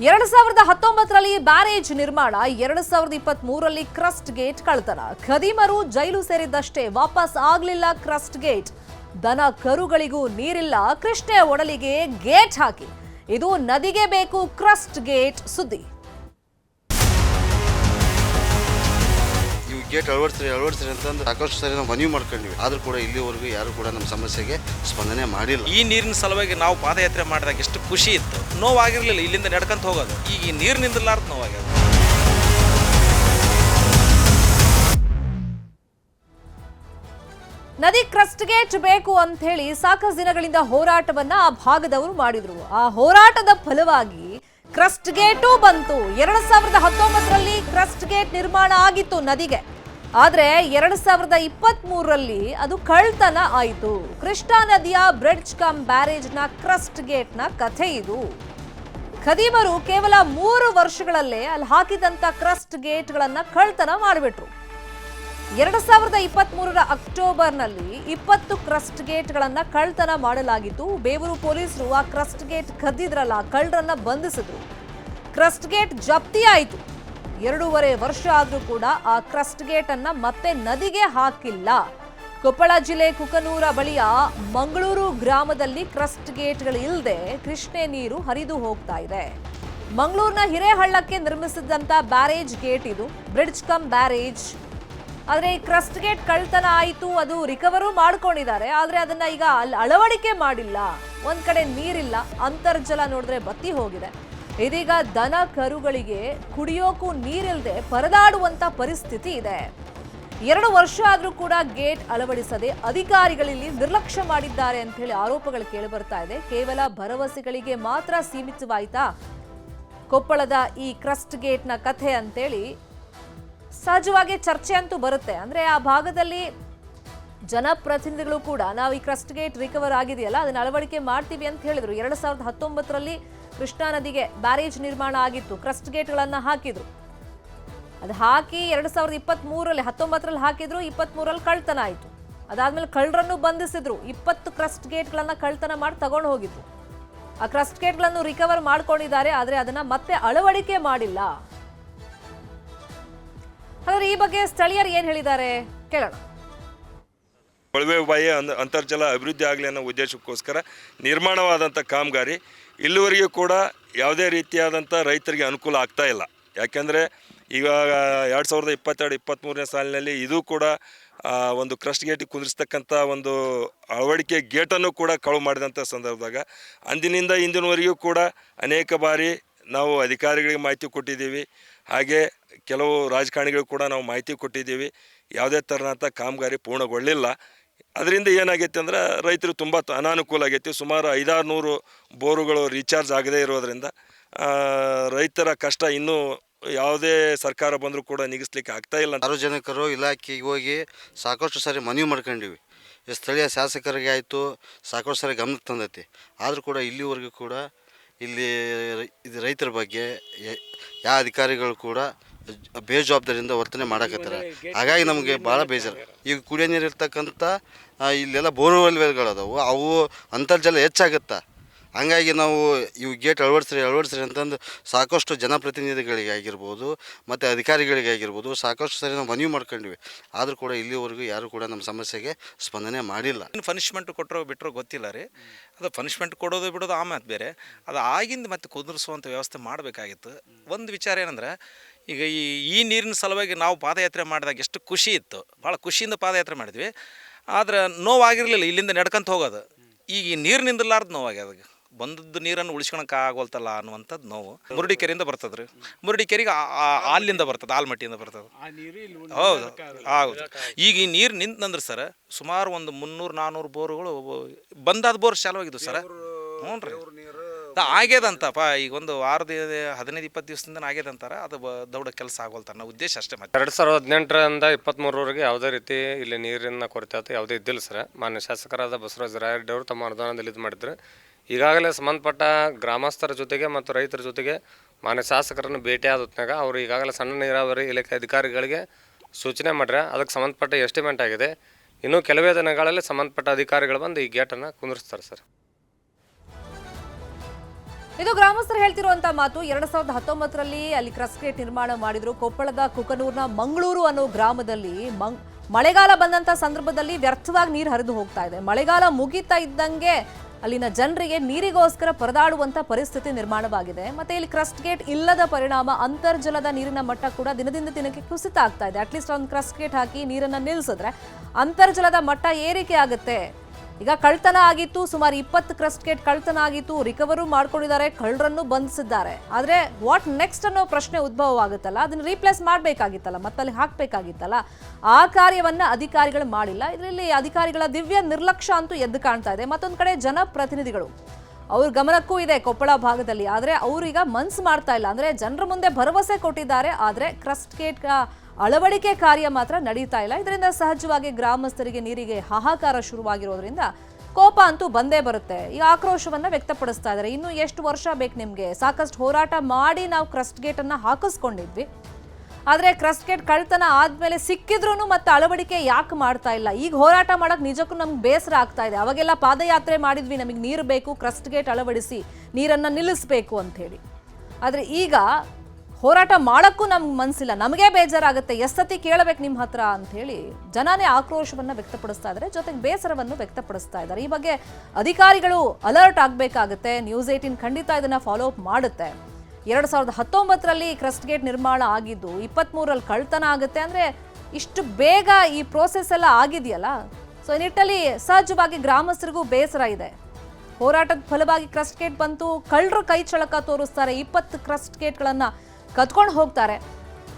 2019ರಲ್ಲಿ barrage ನಿರ್ಮಾಣ, 2023ರಲ್ಲಿ crust gate ಕಳ್ತನ. ಖದೀಮರು ಜೈಲು ಸೇರಿದ್ದಷ್ಟೇ, ವಾಪಸ್ ಆಗ್ಲಿಲ್ಲ ಕ್ರಸ್ಟ್ ಗೇಟ್. ದನ ಕರುಗಳಿಗೂ ನೀರಿಲ್ಲ, ಕೃಷ್ಣೆ ಒಡಲಿಗೆ ಗೇಟ್ ಹಾಕಿ. ಇದು ನದಿಗೆ ಬೇಕು ಕ್ರಸ್ಟ್ ಗೇಟ್ ಸುದ್ದಿ. ಗೇಟ್ ಅಳವಡಿಸ್ರಿ ಅಂತಂದು ಸಾಕಷ್ಟು ಸರಿ ನಾವು ಮನವಿ ಮಾಡ್ಕೊಂಡಿವಿ. ಆದ್ರೂ ಕೂಡ ಇಲ್ಲಿವರೆಗೂ ಯಾರು ಕೂಡ ನಮ್ಮ ಸಮಸ್ಯೆಗೆ ಸ್ಪಂದನೆ ಮಾಡಿಲ್ಲ. ಈ ನೀರಿನ ಸಲುವಾಗಿ ನಾವು ಪಾದಯಾತ್ರೆ ಮಾಡಿದಾಗ ಎಷ್ಟು ಖುಷಿ ಇತ್ತು, ನೋವಾಗಿರ್ಲಿಲ್ಲ. ಇಲ್ಲಿಂದ ನಡ್ಕೊಂತ ಹೋಗೋದು, ಈಗ ಈ ನೀರಿನಿಂದಲಾರ್ದು ನೋವಾಗ್ಯದ. ನದಿ ಕ್ರಸ್ಟ್ ಗೇಟ್ ಬೇಕು ಅಂತ ಹೇಳಿ ಸಾಕಷ್ಟು ದಿನಗಳಿಂದ ಹೋರಾಟವನ್ನ ಆ ಭಾಗದವರು ಮಾಡಿದ್ರು. ಆ ಹೋರಾಟದ ಫಲವಾಗಿ ಕ್ರಸ್ಟ್ ಗೇಟು ಬಂತು. 2019ರಲ್ಲಿ ಕ್ರಸ್ಟ್ ಗೇಟ್ ನಿರ್ಮಾಣ ಆಗಿತ್ತು ನದಿಗೆ. ಆದ್ರೆ 2023ರಲ್ಲಿ ಅದು ಕಳ್ತನ ಆಯಿತು. ಕೃಷ್ಣಾ ನದಿಯ ಬ್ರಿಡ್ಜ್ ಕಮ್ ಬ್ಯಾರೇಜ್ ನ ಕ್ರಸ್ಟ್ ಗೇಟ್ ನ ಕಥೆ ಇದು. ಖದೀಮರು ಕೇವಲ 3 ವರ್ಷಗಳಲ್ಲೇ ಅಲ್ಲಿ ಹಾಕಿದಂತ ಕ್ರಸ್ಟ್ ಗೇಟ್ ಗಳನ್ನ ಕಳ್ತನ ಮಾಡಿಬಿಟ್ರು. 2023ರ ಅಕ್ಟೋಬರ್ನಲ್ಲಿ 20 ಕ್ರಸ್ಟ್ ಗೇಟ್ ಗಳನ್ನ ಕಳ್ತನ ಮಾಡಲಾಗಿತ್ತು. ಬೇವೂರು ಪೊಲೀಸರು ಆ ಕ್ರಸ್ಟ್ ಗೇಟ್ ಕದ್ದಿದ್ರಲ್ಲ, ಕಳ್ಳರನ್ನ ಬಂಧಿಸಿದ್ರು. ಕ್ರಸ್ಟ್ ಗೇಟ್ ಜಪ್ತಿ ಆಯಿತು. 2.5 ವರ್ಷ ಆದ್ರೂ ಕೂಡ ಆ ಕ್ರಸ್ಟ್ ಗೇಟ್ ಅನ್ನ ಮತ್ತೆ ನದಿಗೆ ಹಾಕಿಲ್ಲ. ಕೊಪ್ಪಳ ಜಿಲ್ಲೆ ಕುಕನೂರ ಬಳಿಯ ಮಂಗಳೂರು ಗ್ರಾಮದಲ್ಲಿ ಕ್ರಸ್ಟ್ ಗೇಟ್ಗಳು ಇಲ್ಲದೆ ಕೃಷ್ಣೆ ನೀರು ಹರಿದು ಹೋಗ್ತಾ ಇದೆ. ಮಂಗಳೂರಿನ ಹಿರೇಹಳ್ಳಕ್ಕೆ ನಿರ್ಮಿಸಿದಂತ ಬ್ಯಾರೇಜ್ ಗೇಟ್ ಇದು, ಬ್ರಿಡ್ಜ್ ಕಮ್ ಬ್ಯಾರೇಜ್. ಆದ್ರೆ ಈ ಕ್ರಸ್ಟ್ ಗೇಟ್ ಕಳ್ತನ ಆಯಿತು, ಅದು ರಿಕವರು ಮಾಡ್ಕೊಂಡಿದ್ದಾರೆ. ಆದ್ರೆ ಅದನ್ನ ಈಗ ಅಲ್ಲಿ ಅಳವಡಿಕೆ ಮಾಡಿಲ್ಲ. ಒಂದ್ ಕಡೆ ನೀರಿಲ್ಲ, ಅಂತರ್ಜಲ ನೋಡಿದ್ರೆ ಬತ್ತಿ ಹೋಗಿದೆ. ಇದೀಗ ದನ ಕರುಗಳಿಗೆ ಕುಡಿಯೋಕ್ಕೂ ನೀರಿಲ್ಲದೆ ಪರದಾಡುವಂತ ಪರಿಸ್ಥಿತಿ ಇದೆ. 2 ವರ್ಷ ಆದ್ರೂ ಕೂಡ ಗೇಟ್ ಅಳವಡಿಸದೆ ಅಧಿಕಾರಿಗಳಲ್ಲಿ ನಿರ್ಲಕ್ಷ್ಯ ಮಾಡಿದ್ದಾರೆ ಅಂತ ಹೇಳಿ ಆರೋಪಗಳು ಕೇಳಿ ಬರ್ತಾ ಇದೆ. ಕೇವಲ ಭರವಸೆಗಳಿಗೆ ಮಾತ್ರ ಸೀಮಿತವಾಯ್ತಾ ಕೊಪ್ಪಳದ ಈ ಕ್ರಸ್ಟ್ ಗೇಟ್ನ ಕಥೆ ಅಂತೇಳಿ ಸಹಜವಾಗಿ ಚರ್ಚೆ ಅಂತೂ ಬರುತ್ತೆ. ಅಂದ್ರೆ ಆ ಭಾಗದಲ್ಲಿ ಜನಪ್ರತಿನಿಧಿಗಳು ಕೂಡ ನಾವು ಈ ಕ್ರಸ್ಟ್ ಗೇಟ್ ರಿಕವರ್ ಆಗಿದೆಯಲ್ಲ ಅದನ್ನ ಅಳವಡಿಕೆ ಮಾಡ್ತೀವಿ ಅಂತ ಹೇಳಿದ್ರು. 2019ರಲ್ಲಿ ಕೃಷ್ಣಾ ನದಿಗೆ ಬ್ಯಾರೇಜ್ ನಿರ್ಮಾಣ ಆಗಿತ್ತು, ಕ್ರಸ್ಟ್ ಗೇಟ್ಗಳನ್ನ ಹಾಕಿದ್ರು. ಅದು ಹಾಕಿ 2023ರಲ್ಲಿ 19ರಲ್ಲಿ ಹಾಕಿದ್ರು, 23ರಲ್ಲಿ ಕಳ್ತನ ಆಯಿತು. ಅದಾದ್ಮೇಲೆ ಕಳ್ಳರನ್ನು ಬಂಧಿಸಿದ್ರು. 20 ಕ್ರಸ್ಟ್ ಗೇಟ್ಗಳನ್ನ ಕಳ್ತನ ಮಾಡಿ ತಗೊಂಡು ಹೋಗಿದ್ರು. ಆ ಕ್ರಸ್ಟ್ ಗೇಟ್ಗಳನ್ನು ರಿಕವರ್ ಮಾಡ್ಕೊಂಡಿದ್ದಾರೆ, ಆದ್ರೆ ಅದನ್ನ ಮತ್ತೆ ಅಳವಡಿಕೆ ಮಾಡಿಲ್ಲ. ಹಾಗಾದ್ರೆ ಈ ಬಗ್ಗೆ ಸ್ಥಳೀಯರು ಏನ್ ಹೇಳಿದ್ದಾರೆ ಕೇಳೋಣ. ಕೊಳವೆ ಬಾಯಿ ಅಂತರ್ಜಲ ಅಭಿವೃದ್ಧಿ ಆಗಲಿ ಅನ್ನೋ ಉದ್ದೇಶಕ್ಕೋಸ್ಕರ ನಿರ್ಮಾಣವಾದಂಥ ಕಾಮಗಾರಿ ಇಲ್ಲಿವರೆಗೂ ಕೂಡ ಯಾವುದೇ ರೀತಿಯಾದಂಥ ರೈತರಿಗೆ ಅನುಕೂಲ ಆಗ್ತಾ ಇಲ್ಲ. ಯಾಕೆಂದರೆ ಈಗ 2022-23ನೇ ಸಾಲಿನಲ್ಲಿ ಇದು ಕೂಡ ಒಂದು ಕ್ರಸ್ಟ್ ಗೇಟಿಗೆ ಕುಂದಿರ್ತಕ್ಕಂಥ ಒಂದು ಅಳವಡಿಕೆ ಗೇಟನ್ನು ಕೂಡ ಕಳುವು ಮಾಡಿದಂಥ ಸಂದರ್ಭದಾಗ ಅಂದಿನಿಂದ ಇಂದಿನವರೆಗೂ ಕೂಡ ಅನೇಕ ಬಾರಿ ನಾವು ಅಧಿಕಾರಿಗಳಿಗೆ ಮಾಹಿತಿ ಕೊಟ್ಟಿದ್ದೀವಿ, ಹಾಗೆ ಕೆಲವು ರಾಜಕಾರಣಿಗಳು ಕೂಡ ನಾವು ಮಾಹಿತಿ ಕೊಟ್ಟಿದ್ದೀವಿ. ಯಾವುದೇ ಥರನಂಥ ಕಾಮಗಾರಿ ಪೂರ್ಣಗೊಳ್ಳಿಲ್ಲ. ಅದರಿಂದ ಏನಾಗೈತೆ ಅಂದ್ರೆ ರೈತರು ತುಂಬ ಅನಾನುಕೂಲ ಆಗೈತಿ. ಸುಮಾರು 500-600 ಬೋರುಗಳು ರೀಚಾರ್ಜ್ ಆಗದೇ ಇರೋದರಿಂದ ರೈತರ ಕಷ್ಟ ಇನ್ನೂ ಯಾವುದೇ ಸರ್ಕಾರ ಬಂದರೂ ಕೂಡ ನಿಗಿಸ್ಲಿಕ್ಕೆ ಆಗ್ತಾ ಇಲ್ಲ. ಸಾರ್ವಜನಿಕರು ಇಲಾಖೆಗೆ ಹೋಗಿ ಸಾಕಷ್ಟು ಸಾರಿ ಮನವಿ ಮಾಡ್ಕೊಂಡಿವಿ. ಸ್ಥಳೀಯ ಶಾಸಕರಿಗೆ ಆಯಿತು ಸಾಕಷ್ಟು ಸಾರಿ ಗಮನಕ್ಕೆ ತಂದೈತಿ. ಆದರೂ ಕೂಡ ಇಲ್ಲಿವರೆಗೂ ಕೂಡ ಇಲ್ಲಿ ಇದು ರೈತರ ಬಗ್ಗೆ ಯಾವ ಅಧಿಕಾರಿಗಳು ಕೂಡ ಬೇಜವಾಬ್ದಾರಿಯಿಂದ ವರ್ತನೆ ಮಾಡಕತ್ತಾರೆ. ಹಾಗಾಗಿ ನಮಗೆ ಭಾಳ ಬೇಜಾರು. ಈಗ ಕುಡಿಯೋ ನೀರು ಇರ್ತಕ್ಕಂಥ ಇಲ್ಲೆಲ್ಲ ಬೋರ್ವೆಲ್ಗಳದಾವು, ಅವು ಅಂತರ್ಜಲ ಹೆಚ್ಚಾಗುತ್ತಾ. ಹಂಗಾಗಿ ನಾವು ಇವು ಗೇಟ್ ಅಳವಡಿಸ್ರಿ ಅಂತಂದು ಸಾಕಷ್ಟು ಜನಪ್ರತಿನಿಧಿಗಳಿಗೆ ಆಗಿರ್ಬೋದು ಮತ್ತು ಅಧಿಕಾರಿಗಳಿಗೆ ಆಗಿರ್ಬೋದು ಸಾಕಷ್ಟು ಸರಿ ನಾವು ಮನವಿ ಮಾಡ್ಕೊಂಡಿವಿ. ಆದರೂ ಕೂಡ ಇಲ್ಲಿವರೆಗೂ ಯಾರು ಕೂಡ ನಮ್ಮ ಸಮಸ್ಯೆಗೆ ಸ್ಪಂದನೆ ಮಾಡಿಲ್ಲ. ಪನಿಷ್ಮೆಂಟ್ ಕೊಟ್ಟರೋ ಬಿಟ್ಟರೋ ಗೊತ್ತಿಲ್ಲ ರೀ. ಅದು ಪನಿಷ್ಮೆಂಟ್ ಕೊಡೋದು ಬಿಡೋದು ಆ ಮಾತು ಬೇರೆ, ಅದು ಆಗಿಂದ ಮತ್ತೆ ಕುದುರಿಸುವಂಥ ವ್ಯವಸ್ಥೆ ಮಾಡಬೇಕಾಗಿತ್ತು. ಒಂದು ವಿಚಾರ ಏನಂದ್ರೆ, ಈಗ ಈ ನೀರಿನ ಸಲುವಾಗಿ ನಾವು ಪಾದಯಾತ್ರೆ ಮಾಡಿದಾಗ ಎಷ್ಟು ಖುಷಿ ಇತ್ತು, ಭಾಳ ಖುಷಿಯಿಂದ ಪಾದಯಾತ್ರೆ ಮಾಡಿದ್ವಿ. ಆದ್ರೆ ನೋವಾಗಿರಲಿಲ್ಲ ಇಲ್ಲಿಂದ ನಡ್ಕೊಂತ ಹೋಗೋದು, ಈಗ ಈ ನೀರಿನಿಂದಲಾರ್ದು ನೋವಾಗ್ಯದ. ಬಂದದ್ದು ನೀರನ್ನು ಉಳಿಸ್ಕೊಳಕ್ಕೆ ಆಗೋಲ್ತಲ್ಲ ಅನ್ನುವಂಥದ್ದು ನೋವು. ಮುರುಡಿ ಕೆರೆಯಿಂದ ಬರ್ತದೆ ರೀ, ಮುರುಡಿ ಕೆರೆಗೆ ಅಲ್ಲಿಂದ ಬರ್ತದೆ, ಆಲ್ಮಟ್ಟಿಯಿಂದ ಬರ್ತದೆ. ಹೌದು ಹೌದು. ಈಗ ಈ ನೀರು ನಿಂತಂದ್ರೆ ಸರ್ ಸುಮಾರು ಒಂದು 300-400 ಬೋರುಗಳು ಬಂದಾದ ಬೋರ್ ಚಾಲುವಾಗಿದ್ದು ಸರ್. ಹ್ಞೂ ರೀ, ಆಗ್ಯದಂತಪ್ಪ. ಈಗ ಒಂದು ವಾರದ 15-20 ದಿವಸದಿಂದ ಆಗ್ಯದಂತಾರೆ. ಅದು ದೊಡ್ಡ ಕೆಲಸ ಆಗೋಲ್ತ ಅನ್ನೋ ಉದ್ದೇಶ ಅಷ್ಟೇ. ಮತ್ತೆ 2018ರಿಂದ 23ರವರೆಗೆ ಯಾವುದೇ ರೀತಿ ಇಲ್ಲಿ ನೀರಿನ ಕೊರತೆ ಆಯ್ತು ಯಾವುದೇ ಇದ್ದಿಲ್ಲ ಸರ್. ಮಾನ್ಯ ಶಾಸಕರಾದ ಬಸವರಾಜ ರಾಯರೆಡ್ಡಿ ಅವರು ತಮ್ಮ ಅನುದಾನದಲ್ಲಿ ಇದು ಮಾಡಿದ್ರು. ಈಗಾಗಲೇ ಸಂಬಂಧಪಟ್ಟ ಗ್ರಾಮಸ್ಥರ ಜೊತೆಗೆ ಮತ್ತು ರೈತರ ಜೊತೆಗೆ ಮಾನ್ಯ ಶಾಸಕರನ್ನು ಭೇಟಿ ಆದ ಹೊತ್ನಾಗ ಅವರು ಈಗಾಗಲೇ ಸಣ್ಣ ನೀರಾವರಿ ಇಲಾಖೆ ಅಧಿಕಾರಿಗಳಿಗೆ ಸೂಚನೆ ಮಾಡ್ರೆ ಅದಕ್ಕೆ ಸಂಬಂಧಪಟ್ಟ ಎಸ್ಟಿಮೇಟ್ ಆಗಿದೆ. ಇನ್ನೂ ಕೆಲವೇ ದಿನಗಳಲ್ಲಿ ಸಂಬಂಧಪಟ್ಟ ಅಧಿಕಾರಿಗಳು ಬಂದು ಈ ಗೇಟನ್ನು ಕುಂದಿರ್ಸ್ತಾರೆ ಸರ್. ಇದು ಗ್ರಾಮಸ್ಥರು ಹೇಳ್ತಿರುವಂತ ಮಾತು. 2019ರಲ್ಲಿ ಅಲ್ಲಿ ಕ್ರಸ್ಟ್ ಗೇಟ್ ನಿರ್ಮಾಣ ಮಾಡಿದ್ರು. ಕೊಪ್ಪಳದ ಕುಕನೂರ್ನ ಮಂಗಳೂರು ಅನ್ನೋ ಗ್ರಾಮದಲ್ಲಿ ಮಳೆಗಾಲ ಬಂದಂತ ಸಂದರ್ಭದಲ್ಲಿ ವ್ಯರ್ಥವಾಗಿ ನೀರು ಹರಿದು ಹೋಗ್ತಾ ಇದೆ. ಮಳೆಗಾಲ ಮುಗಿತಾ ಇದ್ದಂಗೆ ಅಲ್ಲಿನ ಜನರಿಗೆ ನೀರಿಗೋಸ್ಕರ ಪರದಾಡುವಂತ ಪರಿಸ್ಥಿತಿ ನಿರ್ಮಾಣವಾಗಿದೆ. ಮತ್ತೆ ಇಲ್ಲಿ ಕ್ರಸ್ಟ್ ಗೇಟ್ ಇಲ್ಲದ ಪರಿಣಾಮ ಅಂತರ್ಜಲದ ನೀರಿನ ಮಟ್ಟ ಕೂಡ ದಿನದಿಂದ ದಿನಕ್ಕೆ ಕುಸಿತ ಆಗ್ತಾ ಇದೆ. ಅಟ್ಲೀಸ್ಟ್ ಒಂದು ಕ್ರಸ್ಟ್ ಗೇಟ್ ಹಾಕಿ ನೀರನ್ನ ನಿಲ್ಲಿಸಿದ್ರೆ ಅಂತರ್ಜಲದ ಮಟ್ಟ ಏರಿಕೆ ಆಗುತ್ತೆ. ಈಗ ಕಳ್ತನ ಆಗಿತ್ತು, ಸುಮಾರು 20 ಕ್ರಸ್ಟ್ ಗೇಟ್ ಕಳ್ತನ ಆಗಿತ್ತು, ರಿಕವರು ಮಾಡ್ಕೊಂಡಿದ್ದಾರೆ, ಕಳ್ಳರನ್ನು ಬಂಧಿಸಿದ್ದಾರೆ. ಆದರೆ ವಾಟ್ ನೆಕ್ಸ್ಟ್ ಅನ್ನೋ ಪ್ರಶ್ನೆ ಉದ್ಭವವಾಗುತ್ತಲ್ಲ, ಅದನ್ನು ರೀಪ್ಲೇಸ್ ಮಾಡಬೇಕಾಗಿತ್ತಲ್ಲ, ಮತ್ತಲ್ಲಿ ಹಾಕಬೇಕಾಗಿತ್ತಲ್ಲ. ಆ ಕಾರ್ಯವನ್ನ ಅಧಿಕಾರಿಗಳು ಮಾಡಿಲ್ಲ. ಇದರಲ್ಲಿ ಅಧಿಕಾರಿಗಳ ದಿವ್ಯ ನಿರ್ಲಕ್ಷ್ಯ ಅಂತೂ ಎದ್ದು ಕಾಣ್ತಾ ಇದೆ. ಮತ್ತೊಂದು ಕಡೆ ಜನಪ್ರತಿನಿಧಿಗಳು ಅವ್ರ ಗಮನಕ್ಕೂ ಇದೆ ಕೊಪ್ಪಳ ಭಾಗದಲ್ಲಿ, ಆದರೆ ಅವ್ರೀಗ ಮನ್ಸು ಮಾಡ್ತಾ ಇಲ್ಲ. ಅಂದರೆ ಜನರ ಮುಂದೆ ಭರವಸೆ ಕೊಟ್ಟಿದ್ದಾರೆ, ಆದರೆ ಕ್ರಸ್ಟ್ ಗೇಟ್ ಅಳವಡಿಕೆ ಕಾರ್ಯ ಮಾತ್ರ ನಡೀತಾ ಇಲ್ಲ. ಇದರಿಂದ ಸಹಜವಾಗಿ ಗ್ರಾಮಸ್ಥರಿಗೆ ನೀರಿಗೆ ಹಾಹಾಕಾರ ಶುರುವಾಗಿರೋದ್ರಿಂದ ಕೋಪ ಅಂತೂ ಬಂದೇ ಬರುತ್ತೆ. ಈ ಆಕ್ರೋಶವನ್ನ ವ್ಯಕ್ತಪಡಿಸ್ತಾ ಇದ್ದಾರೆ. ಇನ್ನು ಎಷ್ಟು ವರ್ಷ ಬೇಕು ನಿಮಗೆ? ಸಾಕಷ್ಟು ಹೋರಾಟ ಮಾಡಿ ನಾವು ಕ್ರಸ್ಟ್ ಗೇಟ್ ಅನ್ನ ಹಾಕಿಸ್ಕೊಂಡಿದ್ವಿ, ಆದರೆ ಕ್ರಸ್ಟ್ ಗೇಟ್ ಕಳ್ತನ ಆದ್ಮೇಲೆ ಸಿಕ್ಕಿದ್ರೂ ಮತ್ತೆ ಅಳವಡಿಕೆ ಯಾಕೆ ಮಾಡ್ತಾ ಇಲ್ಲ? ಈಗ ಹೋರಾಟ ಮಾಡಕ್ ನಿಜಕ್ಕೂ ನಮ್ಗೆ ಬೇಸರ ಆಗ್ತಾ ಇದೆ. ಅವಾಗೆಲ್ಲ ಪಾದಯಾತ್ರೆ ಮಾಡಿದ್ವಿ, ನಮಗೆ ನೀರು ಬೇಕು, ಕ್ರಸ್ಟ್ ಗೇಟ್ ಅಳವಡಿಸಿ ನೀರನ್ನ ನಿಲ್ಲಿಸಬೇಕು ಅಂತ ಹೇಳಿ. ಆದರೆ ಈಗ ಹೋರಾಟ ಮಾಡೋಕ್ಕೂ ನಮ್ಗೆ ಮನಸ್ಸಿಲ್ಲ, ನಮಗೆ ಬೇಜಾರಾಗುತ್ತೆ, ಎಷ್ಟತಿ ಕೇಳಬೇಕು ನಿಮ್ಮ ಹತ್ರ ಅಂತ ಹೇಳಿ ಜನನೇ ಆಕ್ರೋಶವನ್ನು ವ್ಯಕ್ತಪಡಿಸ್ತಾ ಇದ್ದಾರೆ, ಜೊತೆಗೆ ಬೇಸರವನ್ನು ವ್ಯಕ್ತಪಡಿಸ್ತಾ ಇದ್ದಾರೆ. ಈ ಬಗ್ಗೆ ಅಧಿಕಾರಿಗಳು ಅಲರ್ಟ್ ಆಗಬೇಕಾಗುತ್ತೆ. ನ್ಯೂಸ್ 18 ಖಂಡಿತ ಇದನ್ನು ಫಾಲೋ ಅಪ್ ಮಾಡುತ್ತೆ. 2019ರಲ್ಲಿ ಕ್ರಸ್ಟ್ ಗೇಟ್ ನಿರ್ಮಾಣ ಆಗಿದ್ದು 23ರಲ್ಲಿ ಕಳ್ತನ ಆಗುತ್ತೆ ಅಂದರೆ ಇಷ್ಟು ಬೇಗ ಈ ಪ್ರೋಸೆಸ್ ಎಲ್ಲ ಆಗಿದೆಯಲ್ಲ. ಸೊ ಈ ನಿಟ್ಟಲ್ಲಿ ಸಹಜವಾಗಿ ಗ್ರಾಮಸ್ಥರಿಗೂ ಬೇಸರ ಇದೆ. ಹೋರಾಟದ ಫಲವಾಗಿ ಕ್ರಸ್ಟ್ ಗೇಟ್ ಬಂತು, ಕಳ್ಳರು ಕೈ ಚಳಕ ತೋರಿಸ್ತಾರೆ, 20 ಕ್ರಸ್ಟ್ ಗೇಟ್ಗಳನ್ನು ಕತ್ಕೊಂಡು ಹೋಗ್ತಾರೆ.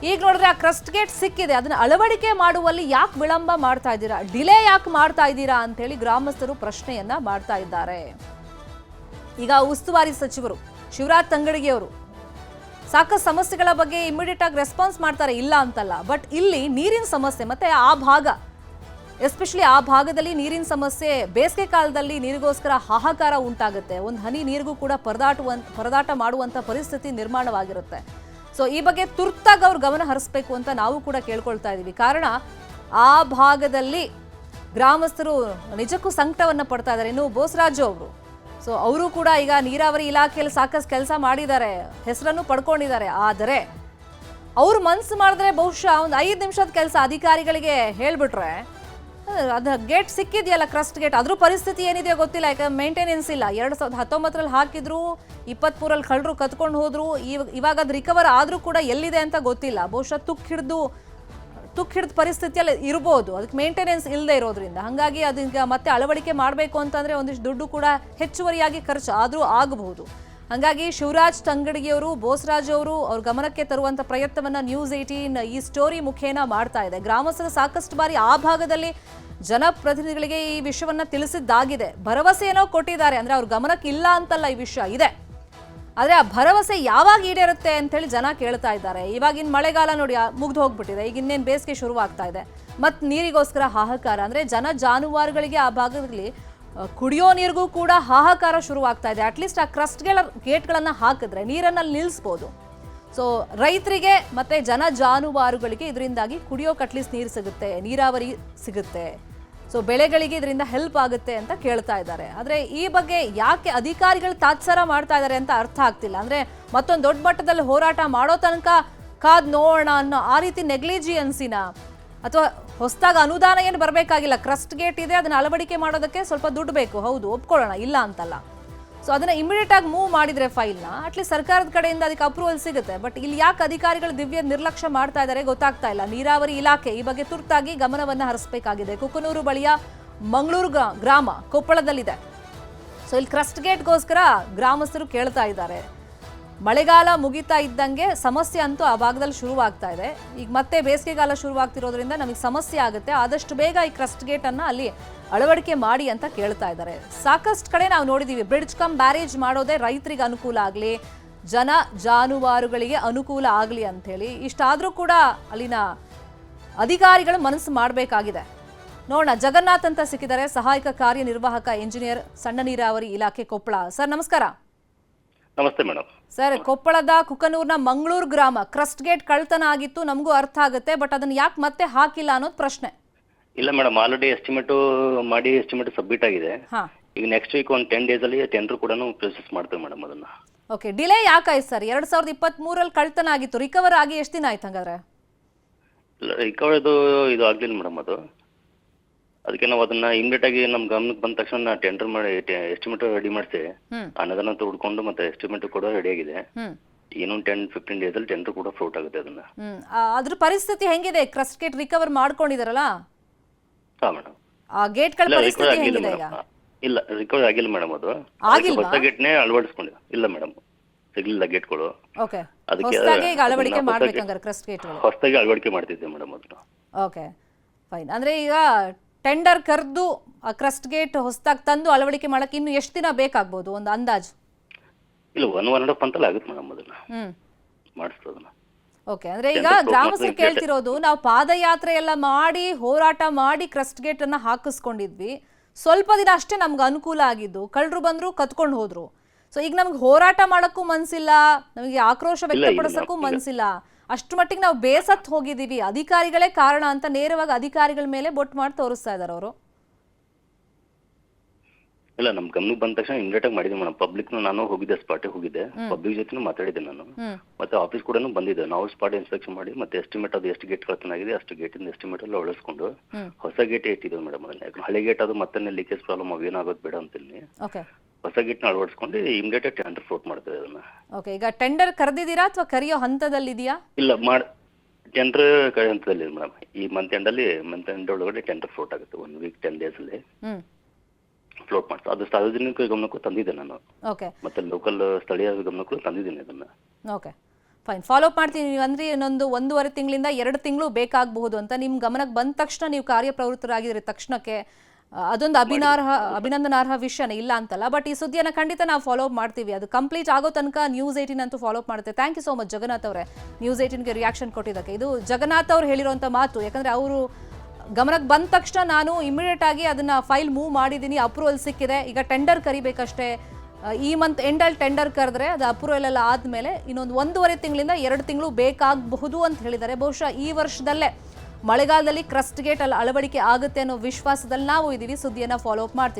ಈಗ ನೋಡಿದ್ರೆ ಆ ಕ್ರಸ್ಟ್ ಗೇಟ್ ಸಿಕ್ಕಿದೆ, ಅದನ್ನ ಅಳವಡಿಕೆ ಮಾಡುವಲ್ಲಿ ಯಾಕೆ ವಿಳಂಬ ಮಾಡ್ತಾ ಇದ್ದೀರಾ, ಡಿಲೇ ಯಾಕೆ ಮಾಡ್ತಾ ಇದ್ದೀರಾ ಅಂತ ಹೇಳಿ ಗ್ರಾಮಸ್ಥರು ಪ್ರಶ್ನೆಯನ್ನ ಮಾಡ್ತಾ ಇದ್ದಾರೆ. ಈಗ ಉಸ್ತುವಾರಿ ಸಚಿವರು ಶಿವರಾಜ್ ತಂಗಡಗಿ ಅವರು ಸಾಕಷ್ಟು ಸಮಸ್ಯೆಗಳ ಬಗ್ಗೆ ಇಮಿಡಿಯೇಟ್ ಆಗಿ ರೆಸ್ಪಾನ್ಸ್ ಮಾಡ್ತಾರೆ, ಇಲ್ಲ ಅಂತಲ್ಲ. ಬಟ್ ಇಲ್ಲಿ ನೀರಿನ ಸಮಸ್ಯೆ ಮತ್ತೆ ಆ ಭಾಗ, ಎಸ್ಪೆಷಲಿ ಆ ಭಾಗದಲ್ಲಿ ನೀರಿನ ಸಮಸ್ಯೆ, ಬೇಸಿಗೆ ಕಾಲದಲ್ಲಿ ನೀರಿಗೋಸ್ಕರ ಹಾಹಾಕಾರ ಉಂಟಾಗುತ್ತೆ. ಒಂದು ಹನಿ ನೀರಿಗೂ ಕೂಡ ಪರದಾಟ ಮಾಡುವಂತ ಪರಿಸ್ಥಿತಿ ನಿರ್ಮಾಣವಾಗಿರುತ್ತೆ. ಸೊ ಈ ಬಗ್ಗೆ ತುರ್ತಾಗಿ ಅವ್ರು ಗಮನ ಹರಿಸಬೇಕು ಅಂತ ನಾವು ಕೂಡ ಕೇಳ್ಕೊಳ್ತಾ ಇದ್ದೀವಿ. ಕಾರಣ ಆ ಭಾಗದಲ್ಲಿ ಗ್ರಾಮಸ್ಥರು ನಿಜಕ್ಕೂ ಸಂಕಟವನ್ನು ಪಡ್ತಾ ಇದ್ದಾರೆ. ಇನ್ನು ಬೋಸರಾಜು ಅವರು, ಸೊ ಅವರು ಕೂಡ ಈಗ ನೀರಾವರಿ ಇಲಾಖೆಯಲ್ಲಿ ಸಾಕಷ್ಟು ಕೆಲಸ ಮಾಡಿದ್ದಾರೆ, ಹೆಸರನ್ನು ಪಡ್ಕೊಂಡಿದ್ದಾರೆ. ಆದರೆ ಅವ್ರು ಮನಸ್ಸು ಮಾಡಿದ್ರೆ ಬಹುಶಃ ಒಂದು 5 ನಿಮಿಷದ ಕೆಲಸ ಅಧಿಕಾರಿಗಳಿಗೆ ಹೇಳ್ಬಿಟ್ರೆ ಅದು ಗೇಟ್ ಸಿಕ್ಕಿದೆಯಲ್ಲ ಕ್ರಸ್ಟ್ ಗೇಟ್, ಅದ್ರ ಪರಿಸ್ಥಿತಿ ಏನಿದೆಯೋ ಗೊತ್ತಿಲ್ಲ. ಯಾಕಂದ್ರೆ ಮೇಂಟೆನೆನ್ಸ್ ಇಲ್ಲ. 2019ರಲ್ಲಿ ಹಾಕಿದ್ರು, 23ರಲ್ಲಿ ಕಳ್ಳರು ಕತ್ಕೊಂಡು ಹೋದ್ರು. ಇವಾಗ ಅದು ರಿಕವರ್ ಆದರೂ ಕೂಡ ಎಲ್ಲಿದೆ ಅಂತ ಗೊತ್ತಿಲ್ಲ. ಬಹುಶಃ ತುಕ್ಕು ಹಿಡಿದ ಪರಿಸ್ಥಿತಿಯಲ್ಲಿ ಇರ್ಬೋದು, ಅದಕ್ಕೆ ಮೇಂಟೆನೆನ್ಸ್ ಇಲ್ಲದೆ ಇರೋದ್ರಿಂದ. ಹಾಗಾಗಿ ಅದೀಗ ಮತ್ತೆ ಅಳವಡಿಕೆ ಮಾಡಬೇಕು ಅಂತಂದರೆ ಒಂದಿಷ್ಟು ದುಡ್ಡು ಕೂಡ ಹೆಚ್ಚುವರಿಯಾಗಿ ಖರ್ಚು ಆದರೂ ಆಗಬಹುದು. ಹಾಗಾಗಿ ಶಿವರಾಜ್ ತಂಗಡಗಿಯವರು, ಬೋಸರಾಜ್ ಅವರು ಅವ್ರ ಗಮನಕ್ಕೆ ತರುವಂಥ ಪ್ರಯತ್ನವನ್ನು ನ್ಯೂಸ್ 18 ಈ ಸ್ಟೋರಿ ಮುಖೇನ ಮಾಡ್ತಾ ಇದೆ. ಗ್ರಾಮಸ್ಥರು ಸಾಕಷ್ಟು ಬಾರಿ ಆ ಭಾಗದಲ್ಲಿ ಜನಪ್ರತಿನಿಧಿಗಳಿಗೆ ಈ ವಿಷಯವನ್ನ ತಿಳಿಸಿದ್ದಾಗಿದೆ. ಭರವಸೆ ಏನೋ ಕೊಟ್ಟಿದ್ದಾರೆ, ಅಂದರೆ ಅವ್ರ ಗಮನಕ್ಕೆ ಇಲ್ಲ ಅಂತಲ್ಲ, ಈ ವಿಷಯ ಇದೆ. ಆದರೆ ಆ ಭರವಸೆ ಯಾವಾಗ ಈಡೇರುತ್ತೆ ಅಂತೇಳಿ ಜನ ಕೇಳ್ತಾ ಇದ್ದಾರೆ. ಇವಾಗಿನ ಮಳೆಗಾಲ ನೋಡಿ ಮುಗ್ದು ಹೋಗ್ಬಿಟ್ಟಿದೆ, ಈಗ ಇನ್ನೇನು ಬೇಸಿಗೆ ಶುರುವಾಗ್ತಾ ಇದೆ, ಮತ್ತು ನೀರಿಗೋಸ್ಕರ ಹಾಹಾಕಾರ. ಅಂದರೆ ಜಾನುವಾರುಗಳಿಗೆ ಆ ಭಾಗದಲ್ಲಿ ಕುಡಿಯೋ ನೀರಿಗೂ ಕೂಡ ಹಾಹಾಕಾರ ಶುರುವಾಗ್ತಾ ಇದೆ. ಅಟ್ಲೀಸ್ಟ್ ಆ ಕ್ರಸ್ಟ್ ಗೇಟ್ಗಳನ್ನು ಹಾಕಿದ್ರೆ ನೀರನ್ನು ನಿಲ್ಲಿಸ್ಬೋದು. ಸೊ ರೈತರಿಗೆ ಮತ್ತು ಜಾನುವಾರುಗಳಿಗೆ ಇದರಿಂದಾಗಿ ಕುಡಿಯೋಕೆ ಅಟ್ಲೀಸ್ಟ್ ನೀರು ಸಿಗುತ್ತೆ, ನೀರಾವರಿ ಸಿಗುತ್ತೆ. ಸೊ ಬೆಳೆಗಳಿಗೆ ಇದರಿಂದ ಹೆಲ್ಪ್ ಆಗುತ್ತೆ ಅಂತ ಕೇಳ್ತಾ ಇದ್ದಾರೆ. ಆದರೆ ಈ ಬಗ್ಗೆ ಯಾಕೆ ಅಧಿಕಾರಿಗಳು ತಾತ್ಸಾರ ಮಾಡ್ತಾ ಇದ್ದಾರೆ ಅಂತ ಅರ್ಥ ಆಗ್ತಿಲ್ಲ. ಅಂದರೆ ಮತ್ತೊಂದು ದೊಡ್ಡ ಮಟ್ಟದಲ್ಲಿ ಹೋರಾಟ ಮಾಡೋ ತನಕ ಕಾದ್ ನೋಡೋಣ ಅನ್ನೋ ಆ ರೀತಿ ನೆಗ್ಲಿಜಿಯನ್ಸಿನ, ಅಥವಾ ಹೊಸದಾಗಿ ಅನುದಾನ ಏನು ಬರಬೇಕಾಗಿಲ್ಲ, ಕ್ರಸ್ಟ್ ಗೇಟ್ ಇದೆ, ಅದನ್ನು ಅಳವಡಿಕೆ ಮಾಡೋದಕ್ಕೆ ಸ್ವಲ್ಪ ದುಡ್ಡು ಬೇಕು, ಹೌದು ಒಪ್ಕೊಳ್ಳೋಣ, ಇಲ್ಲ ಅಂತಲ್ಲ. ಸೊ ಅದನ್ನು ಇಮಿಡಿಯೇಟ್ ಆಗಿ ಮೂವ್ ಮಾಡಿದರೆ ಫೈಲ್ನ ಅಟ್ಲೀಸ್ಟ್ ಸರ್ಕಾರದ ಕಡೆಯಿಂದ ಅದಕ್ಕೆ ಅಪ್ರೂವಲ್ ಸಿಗುತ್ತೆ. ಬಟ್ ಇಲ್ಲಿ ಯಾಕೆ ಅಧಿಕಾರಿಗಳು ದಿವ್ಯ ನಿರ್ಲಕ್ಷ್ಯ ಮಾಡ್ತಾ ಇದ್ದಾರೆ ಗೊತ್ತಾಗ್ತಾ ಇಲ್ಲ. ನೀರಾವರಿ ಇಲಾಖೆ ಈ ಬಗ್ಗೆ ತುರ್ತಾಗಿ ಗಮನವನ್ನು ಹರಿಸಬೇಕಾಗಿದೆ. ಕುಕನೂರು ಬಳಿಯ ಮಂಗಳೂರು ಗ್ರಾಮ ಕೊಪ್ಪಳದಲ್ಲಿದೆ. ಸೊ ಇಲ್ಲಿ ಕ್ರಸ್ಟ್ ಗೇಟ್ಗೋಸ್ಕರ ಗ್ರಾಮಸ್ಥರು ಕೇಳ್ತಾ ಇದ್ದಾರೆ. ಮಳೆಗಾಲ ಮುಗಿತಾ ಇದ್ದಂಗೆ ಸಮಸ್ಯೆ ಅಂತೂ ಆ ಭಾಗದಲ್ಲಿ ಶುರುವಾಗ್ತಾ ಇದೆ. ಈಗ ಮತ್ತೆ ಬೇಸಿಗೆಗಾಲ ಶುರುವಾಗ್ತಿರೋದ್ರಿಂದ ನಮಗೆ ಸಮಸ್ಯೆ ಆಗುತ್ತೆ, ಆದಷ್ಟು ಬೇಗ ಈ ಕ್ರಸ್ಟ್ ಗೇಟನ್ನು ಅಲ್ಲಿ ಅಳವಡಿಕೆ ಮಾಡಿ ಅಂತ ಕೇಳ್ತಾ ಇದ್ದಾರೆ. ಸಾಕಷ್ಟು ಕಡೆ ನಾವು ನೋಡಿದ್ದೀವಿ, ಬ್ರಿಡ್ಜ್ ಕಮ್ ಬ್ಯಾರೇಜ್ ಮಾಡೋದೇ ರೈತರಿಗೆ ಅನುಕೂಲ ಆಗಲಿ, ಜಾನುವಾರುಗಳಿಗೆ ಅನುಕೂಲ ಆಗಲಿ ಅಂಥೇಳಿ. ಇಷ್ಟಾದರೂ ಕೂಡ ಅಲ್ಲಿನ ಅಧಿಕಾರಿಗಳು ಮನಸ್ಸು ಮಾಡಬೇಕಾಗಿದೆ. ನೋಡೋಣ. ಜಗನ್ನಾಥ್ ಅಂತ ಸಿಕ್ಕಿದ್ದಾರೆ, ಸಹಾಯಕ ಕಾರ್ಯನಿರ್ವಾಹಕ ಇಂಜಿನಿಯರ್, ಸಣ್ಣ ನೀರಾವರಿ ಇಲಾಖೆ ಕೊಪ್ಪಳ. ಸರ್ ನಮಸ್ಕಾರ. ನಮಸ್ತೆ ಮೇಡಮ್. ಸರ್, ಕೊಪ್ಪಳದ ಕುಕನೂರ್ನ ಮಂಗಳೂರು ಗ್ರಾಮ ಕ್ರಸ್ಟ್ ಗೇಟ್ ಕಳ್ತನ ಆಗಿತ್ತು, ನಮಗೂ ಅರ್ಥ ಆಗುತ್ತೆ. ಬಟ್ ಅದನ್ನ ಯಾಕೆ ಮತ್ತೆ ಹಾಕಿಲ್ಲ ಅನ್ನೋದು ಪ್ರಶ್ನೆ. ಇಲ್ಲ ಮೇಡಮ್, ಆಲ್ರೆಡಿ ಎಸ್ಟಿಮೇಟ್ ಸಬ್ಮಿಟ್ ಆಗಿದೆ. ಈಗ ನೆಕ್ಸ್ಟ್ ವೀಕ್ ಒಂದು 10 days ಅಲ್ಲಿ ಟೆಂಡರ್ ಕೂಡ ಪ್ರೊಸೆಸ್ ಮಾಡ್ತೇವೆ ಮೇಡಮ್. ಅದನ್ನ ಓಕೆ, ಡಿಲೇ ಯಾಕಾಯ್ತು ಸರ್? 2023 ಕಳ್ತನ ಆಗಿತ್ತು, ರಿಕವರ್ ಆಗಿ ಎಷ್ಟು ದಿನ ಆಯ್ತು ಹಂಗಾದ್ರೆ? ಇಲ್ಲ ರಿಕವರ್ದು ಇದು ಆಗಲಿಲ್ಲ ಮೇಡಮ್ ಅದು. ಅದಕ್ಕೆ ನಾವು ಅದನ್ನ ಇಮಿಡಿಯೇಟ್ ಆಗಿ ನಮ್ಮ ಗಮನಕ್ಕೆ ಬಂದ ತಕ್ಷಣ ಟೆಂಡರ್ ಮಾಡಿ ಎಸ್ಟಿಮೇಟ್ ರೆಡಿ ಮಾಡಿಸಿ ಅನುದಾನ ಹುಡ್ಕೊಂಡು ಮತ್ತೆ ಎಸ್ಟಿಮೇಟ್ ಕೂಡ ರೆಡಿ ಆಗಿದೆ. ಇನ್ನೊಂದು 10-15 ಡೇಸಲ್ಲಿ ಟೆಂಡರ್ ಕೂಡ ಫ್ಲೋಟ್ ಆಗುತ್ತೆ ಅದನ್ನ. ಅದ್ರ ಪರಿಸ್ಥಿತಿ ಹೆಂಗಿದೆ? ಕ್ರಸ್ಟ್ ಗೇಟ್ ರಿಕವರ್ ಮಾಡ್ಕೊಂಡಿದಾರಲ್ಲ, ಹಾಂ ಮೇಡಮ್. ಆ ಗೇಟ್ಗಳ ಇಲ್ಲ ರಿಕವರ್ ಪರಿಸ್ಥಿತಿ ಆಗಿಲ್ಲ ಹೆಂಗಿದೆ ಈಗ? ಮೇಡಮ್. ಇಲ್ಲ ರಿಕವರ್ ಆಗಿಲ್ಲ ಮೇಡಮ್ ಅದು. ಆಗಿಲ್ವಾ? ಹೊಸ ಗೇಟ್ನೇ ಅಳವಡಿಸ್ಕೊಂಡಿಲ್ಲ. ಇಲ್ಲ ಮೇಡಮ್, ಸಿಗ್ಲಿಲ್ಲ ಗೇಟ್ಗಳು. ಓಕೆ, ಅದಕ್ಕೆ ಹೊಸದಾಗಿ ಈಗ ಅಳವಡಿಕೆ ಅದನ್ನ ಮಾಡ್ಬೇಕಂಗಾರೆ ಕ್ರಸ್ಟ್ ಗೇಟ್ಗಳು. ಹೊಸದಾಗಿ ಅಳವಡಿಕೆ ಮಾಡ್ತಿದ್ದೆ ಮೇಡಮ್ ಅದನ್ನ. Okay fine. ಅಂದ್ರೆ ಈಗ ಟೆಂಡರ್ ಕರೆದು ಕ್ರಸ್ಟ್ ಗೇಟ್ ಹೊಸದಾಗಿ ತಂದು ಅಳವಡಿಕೆ ಮಾಡಕ್ಕೆ ಇನ್ನು ಎಷ್ಟು ದಿನ ಬೇಕಾಗ್ಬೋದು ಒಂದು ಅಂದಾಜು? ಇಲ್ಲ 1.5 ಮಂತಲ್ಲಿ ಆಗುತ್ತೆ ಮೇಡಮ್ ಅದನ್ನ ಮಾಡಿಸ್ತದನ್ನ. ಓಕೆ, ಅಂದ್ರೆ ಈಗ ಗ್ರಾಮಸ್ಥರು ಕೇಳ್ತಿರೋದು, ನಾವು ಪಾದಯಾತ್ರೆ ಎಲ್ಲ ಮಾಡಿ ಹೋರಾಟ ಮಾಡಿ ಕ್ರಸ್ಟ್ ಗೇಟ್ ಅನ್ನ ಹಾಕಿಸ್ಕೊಂಡಿದ್ವಿ, ಸ್ವಲ್ಪ ದಿನ ಅಷ್ಟೇ ನಮ್ಗೆ ಅನುಕೂಲ ಆಗಿದ್ದು, ಕಳ್ಳರು ಬಂದ್ರು ಕತ್ಕೊಂಡು ಹೋದ್ರು. ಸೊ ಈಗ ನಮ್ಗೆ ಹೋರಾಟ ಮಾಡಕ್ಕೂ ಮನ್ಸಿಲ್ಲ, ನಮಗೆ ಆಕ್ರೋಶ ವ್ಯಕ್ತಪಡಿಸಕ್ಕೂ ಮನ್ಸಿಲ್ಲ, ಅಷ್ಟು ಮಟ್ಟಿಗೆ ನಾವು ಬೇಸತ್ತು ಹೋಗಿದ್ದೀವಿ, ಅಧಿಕಾರಿಗಳೇ ಕಾರಣ ಅಂತ ನೇರವಾಗಿ ಅಧಿಕಾರಿಗಳ ಮೇಲೆ ಬೊಟ್ಟು ಮಾಡಿ ತೋರಿಸ್ತಾ ಇದ್ದಾರೆ ಅವರು. ಇಲ್ಲ ನಮ್ ಗಮನಕ್ಕೆ ಬಂದ ತಕ್ಷಣ ಇಮಿಡಿಯೇಟ್ ಆಗಿ ಮಾಡಿದ್ವಿ ಮೇಡಮ್. ಪಬ್ಲಿಕ್ ನಾನು ಹೋಗಿದ್ದೆ, ಸ್ಪಾಟಿಗೆ ಹೋಗಿದ್ದೆ, ಪಬ್ಲಿಕ್ ಜೊತೆ ಮಾತಾಡಿದ್ದೆ ನಾನು, ಮತ್ತೆ ಆಫೀಸ್ ಕೂಡ ಬಂದಿದ್ದೆ. ನಾವು ಸ್ಪಾಟ್ ಇನ್ಸ್ಪೆಕ್ಷನ್ ಮಾಡಿ ಮತ್ತೆ ಎಸ್ಟಿಮೇಟ್ ಅದು ಎಷ್ಟು ಗೇಟ್ ಕಳ್ತನಾಗಿದೆ ಅಷ್ಟು ಗೇಟಿಂದ ಎಸ್ಟಿಮೇಟ್ ಎಲ್ಲ ಅಳಿಸ್ಕೊಂಡು ಹೊಸ ಗೇಟ್ ಇಟ್ಟಿದ್ವಿ ಮೇಡಮ್. ಅದನ್ನ ಹಳೆ ಗೇಟ್ ಅದು ಮತ್ತೆ ಲೀಕೇಜ್ ಪ್ರಾಬ್ಲಮ್ ಅವೇನಾಗೋದು ಬೇಡ ಅಂತೇಳಿ ಹೊಸ ಗೇಟ್ನ ಅಳವಡಿಸ್ಕೊಂಡು ಇಮಿಡಿಯೇಟ್ ಆಗಿ ಟೆಂಡರ್ ಫ್ಲೋಟ್ ಮಾಡ್ತೇವೆ ಅದನ್ನ. ಓಕೆ, ಈಗ ಟೆಂಡರ್ ಕರೆದಿದ್ದೀರಾ ಅಥವಾ ಕರೆಯೋ ಹಂತದಲ್ಲಿದೆಯಾ? ಇಲ್ಲ ಟೆಂಡರ್ ಹಂತದಲ್ಲಿ ಮೇಡಮ್. ಈ ಮಂತ್ ಎಂಡ್ ಒಳಗಡೆ ಟೆಂಡರ್ ಫ್ಲೋಟ್ ಆಗುತ್ತೆ. 1 ವೀಕ್ 10 days ಅಲ್ಲಿ ಫ್ಲೋಟ್ ಮಾಡ್ತಾರೆ. ಅದು ಸಾರ್ವಜನಿಕ ಗಮನಕ್ಕೂ ತಂದಿದ್ದೆ ನಾನು, ಮತ್ತೆ ಲೋಕಲ್ ಸ್ಥಳೀಯ ಗಮನಕ್ಕೂ ತಂದಿದ್ದೀನಿ ಅದನ್ನ. ಓಕೆ ಫೈನ್, ಫಾಲೋ ಅಪ್ ಮಾಡ್ತೀನಿ. ನೀವು ಅಂದ್ರೆ ಇನ್ನೊಂದು 1.5 ತಿಂಗಳಿಂದ 2 ತಿಂಗಳು ಬೇಕಾಗಬಹುದು ಅಂತ ನಿಮ್ಮ ಗಮನಕ್ಕೆ ಬಂದ ತಕ್ಷಣ ನೀವು ಕಾರ್ಯಪ್ರವೃತ್ತರಾಗಿದ್ರೆ ತಕ್ಷಣಕ್ಕೆ ಅದೊಂದು ಅಭಿನಂದನಾರ್ಹ ವಿಷಯನೇ, ಇಲ್ಲ ಅಂತಲ್ಲ. ಬಟ್ ಈ ಸುದ್ದಿಯನ್ನು ಖಂಡಿತ ನಾವು ಫಾಲೋ ಅಪ್ ಮಾಡ್ತೀವಿ. ಅದು ಕಂಪ್ಲೀಟ್ ಆಗೋ ತನಕ ನ್ಯೂಸ್ 18 ಅಂತೂ ಫಾಲೋ ಅಪ್ ಮಾಡುತ್ತೆ. Thank you so much Jagannath ಅವರೇ, ನ್ಯೂಸ್ 18ಗೆ ರಿಯಾಕ್ಷನ್ ಕೊಟ್ಟಿದ್ದಕ್ಕೆ. ಇದು ಜಗನ್ನಾಥ್ ಅವ್ರು ಹೇಳಿರುವಂಥ ಮಾತು. ಯಾಕಂದರೆ ಅವರು ಗಮನಕ್ಕೆ ಬಂದ ತಕ್ಷಣ ನಾನು ಇಮಿಡಿಯೇಟ್ ಆಗಿ ಅದನ್ನು ಫೈಲ್ ಮೂವ್ ಮಾಡಿದ್ದೀನಿ, ಅಪ್ರೂವಲ್ ಸಿಕ್ಕಿದೆ, ಈಗ ಟೆಂಡರ್ ಕರಿಬೇಕಷ್ಟೇ, ಈ ಮಂತ್ ಎಂಡಲ್ಲಿ ಟೆಂಡರ್ ಕರೆದ್ರೆ ಅದು ಅಪ್ರೂವಲ್ ಎಲ್ಲ ಆದಮೇಲೆ ಇನ್ನೊಂದು 1.5 ತಿಂಗಳಿಂದ 2 ತಿಂಗಳು ಬೇಕಾಗಬಹುದು ಅಂತ ಹೇಳಿದ್ದಾರೆ. ಬಹುಶಃ ಈ ವರ್ಷದಲ್ಲೇ ಮಳೆಗಾಲದಲ್ಲಿ ಕ್ರಸ್ಟ್ ಗೇಟ್ ಅಲ್ಲಿ ಅಳವಡಿಕೆ ಆಗುತ್ತೆ ಅನ್ನೋ ವಿಶ್ವಾಸದಲ್ಲಿ ನಾವು ಇದ್ದೀವಿ. ಸುದ್ದಿಯನ್ನು ಫಾಲೋ ಅಪ್ ಮಾಡ್ತೀವಿ.